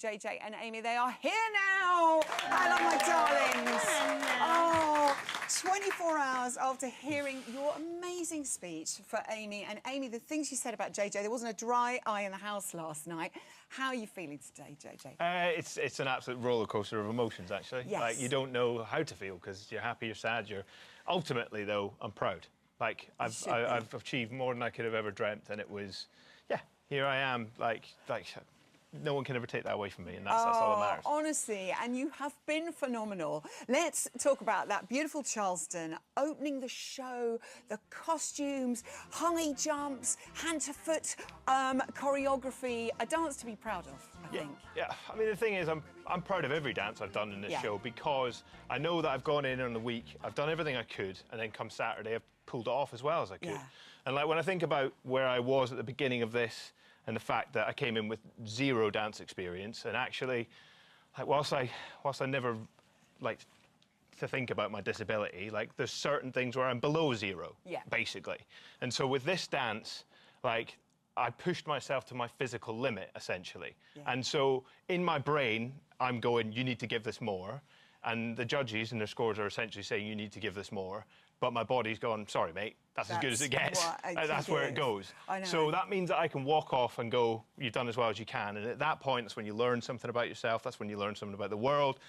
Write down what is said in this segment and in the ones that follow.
JJ and Amy, they are here now! Hello, my darlings! Oh, 24 hours after hearing your amazing speech for Amy. And Amy, the things you said about JJ, there wasn't a dry eye in the house last night. How are you feeling today, JJ? It's an absolute roller coaster of emotions, actually. Yes. Like, you don't know how to feel because you're happy, you're sad, you're... Ultimately, though, I'm proud. Like, I've achieved more than I could have ever dreamt, and it was... Yeah, here I am, like... No one can ever take that away from me, and that's all that matters. Honestly, and you have been phenomenal. Let's talk about that beautiful Charleston, opening the show, the costumes, high jumps, hand-to-foot choreography, a dance to be proud of, I think. Yeah, I mean, the thing is, I'm proud of every dance I've done in this show because I know that I've gone in on the week, I've done everything I could, and then come Saturday, I've pulled it off as well as I could. Yeah. And, like, when I think about where I was at the beginning of this, and the fact that I came in with zero dance experience, and actually, like, whilst I never like to think about my disability, like, there's certain things where I'm below zero, basically. And so with this dance, like, I pushed myself to my physical limit, essentially. And so in my brain, I'm going, you need to give this more. And the judges and their scores are essentially saying, you need to give this more. But my body's gone, sorry, mate, that's as good as it gets. That's where it goes. I know. So that means that I can walk off and go, you've done as well as you can. And at that point, that's when you learn something about yourself. That's when you learn something about the world.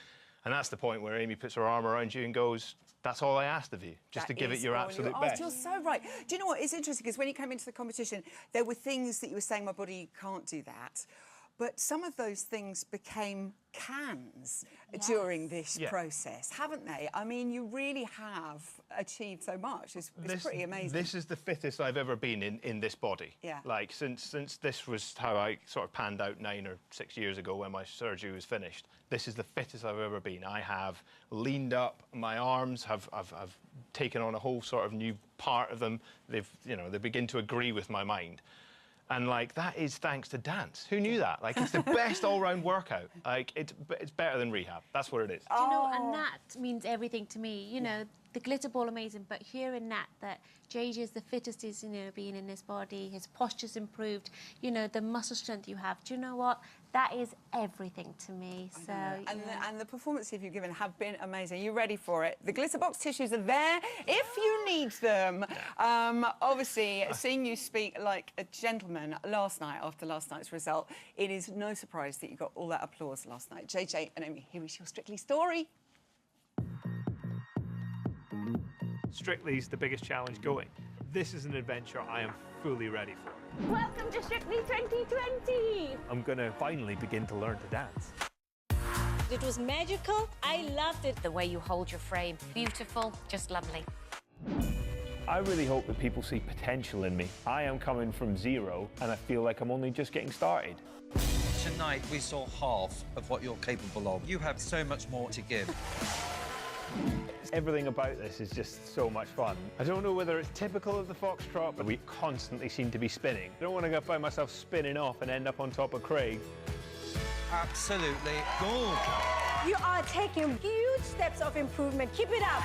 And that's the point where Amy puts her arm around you and goes, that's all I asked of you, just to give it your absolute best. You're so right. Do you know what? It's interesting, because when you came into the competition, there were things that you were saying, my body can't do that. But some of those things became cans during this process, haven't they? I mean, you really have achieved so much. It's pretty amazing. This is the fittest I've ever been in this body. Yeah. Like, since this was how I sort of panned out 9 or 6 years ago when my surgery was finished, this is the fittest I've ever been. I have leaned up, my arms have taken on a whole sort of new part of them. They begin to agree with my mind. And, like, that is thanks to dance. Who knew that? Like, it's the best all-round workout. Like, it's better than rehab. That's what it is. Do you know, and that means everything to me. You know, the glitter ball, amazing, but hearing that JJ is the fittest he's, being in this body, his posture's improved, the muscle strength you have. Do you know what? That is everything to me. So, and the performances you've given have been amazing. You ready for it? The glitter box tissues are there if you need them. Obviously, seeing you speak like a gentleman last night after last night's result, it is no surprise that you got all that applause last night. JJ and Amy, here is your Strictly story. Strictly's the biggest challenge going. This is an adventure I am fully ready for. Welcome to Strictly 2020! I'm going to finally begin to learn to dance. It was magical. I loved it. The way you hold your frame, beautiful, just lovely. I really hope that people see potential in me. I am coming from zero, and I feel like I'm only just getting started. Tonight, we saw half of what you're capable of. You have so much more to give. Everything about this is just so much fun. I don't know whether it's typical of the Foxtrot, but we constantly seem to be spinning. I don't want to go find myself spinning off and end up on top of Craig. Absolutely gorgeous. You are taking huge steps of improvement. Keep it up.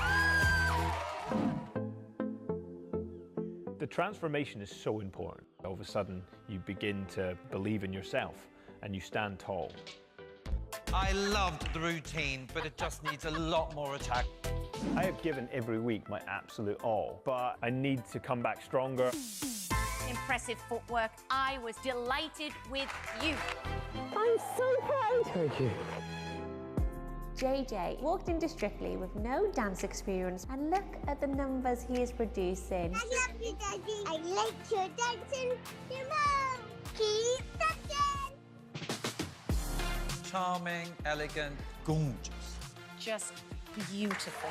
The transformation is so important. All of a sudden, you begin to believe in yourself and you stand tall. I loved the routine, but it just needs a lot more attack. I have given every week my absolute all, but I need to come back stronger. Impressive footwork. I was delighted with you. I'm so proud. Thank you. JJ walked into Strictly with no dance experience, and look at the numbers he is producing. I love you, Daddy. I like your dancing. Your mom. Keep dancing. Charming, elegant, gorgeous. Just beautiful.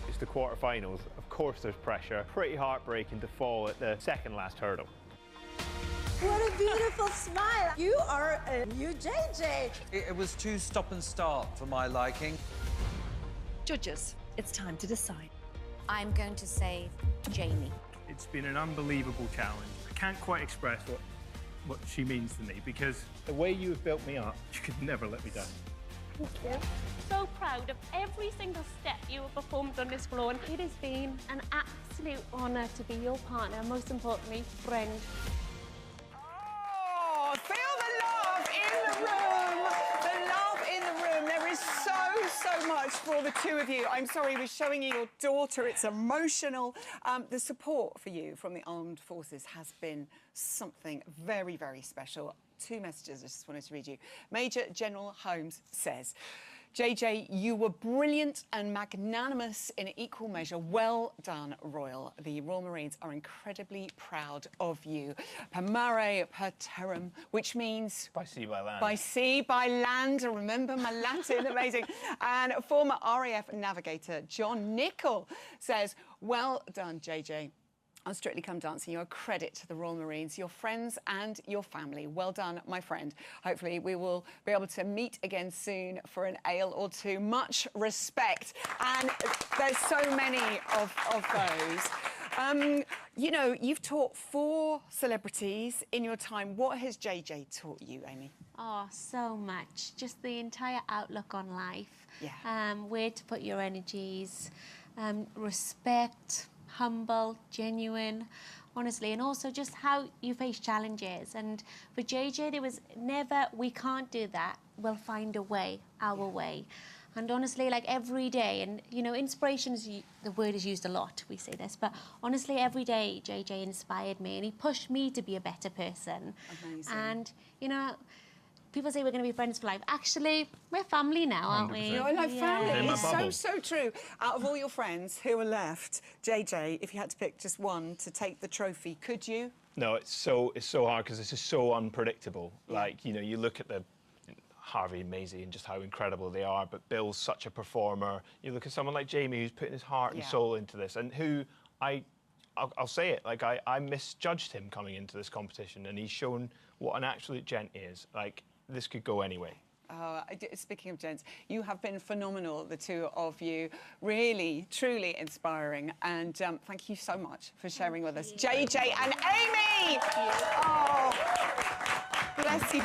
It's the quarterfinals. Of course there's pressure. Pretty heartbreaking to fall at the second last hurdle. What a beautiful smile. You are a new JJ. It was too stop and start for my liking. Judges, it's time to decide. I'm going to say Jamie. It's been an unbelievable challenge. I can't quite express what she means to me, because the way you have built me up, you could never let me down. Thank you. So proud of every single step you have performed on this floor, and it has been an absolute honour to be your partner, most importantly, friend. Oh, feel the love in much for the two of you. I'm sorry we're showing you your daughter. It's emotional. The support for you from the armed forces has been something very, very special. Two messages I just wanted to read you. Major General Holmes says, JJ, you were brilliant and magnanimous in equal measure. Well done, Royal. The Royal Marines are incredibly proud of you. Per mare, per terram, which means... By sea, by land. By sea, by land. Remember my Latin, amazing. And former RAF navigator John Nichol says, well done, JJ. On Strictly Come Dancing, you're a credit to the Royal Marines, your friends and your family. Well done, my friend. Hopefully we will be able to meet again soon for an ale or two. Much respect. And there's so many of those. You know, you've taught 4 celebrities in your time. What has JJ taught you, Amy? Oh, so much. Just the entire outlook on life. Yeah. Where to put your energies, respect, humble, genuine, honestly, and also just how you face challenges. And for JJ, there was never, we can't do that, we'll find a way, our way. And honestly, like every day, and you know, inspiration is, the word is used a lot, we say this, but honestly, every day JJ inspired me and he pushed me to be a better person. Amazing. And, you know, people say we're going to be friends for life. Actually, we're family now, aren't we? You're like family. In my It's bubble. so true. Out of all your friends who are left, JJ, if you had to pick just one to take the trophy, could you? No, it's so hard because it's just so unpredictable. Like, you know, you look at the Harvey and Maisie and just how incredible they are, but Bill's such a performer. You look at someone like Jamie who's putting his heart and soul into this, and who I'll say it, like I misjudged him coming into this competition, and he's shown what an absolute gent he is. Like, this could go anyway. Speaking of gents, you have been phenomenal, the two of you. Really, truly inspiring. And thank you so much for sharing with us. JJ and Amy! Oh, bless you.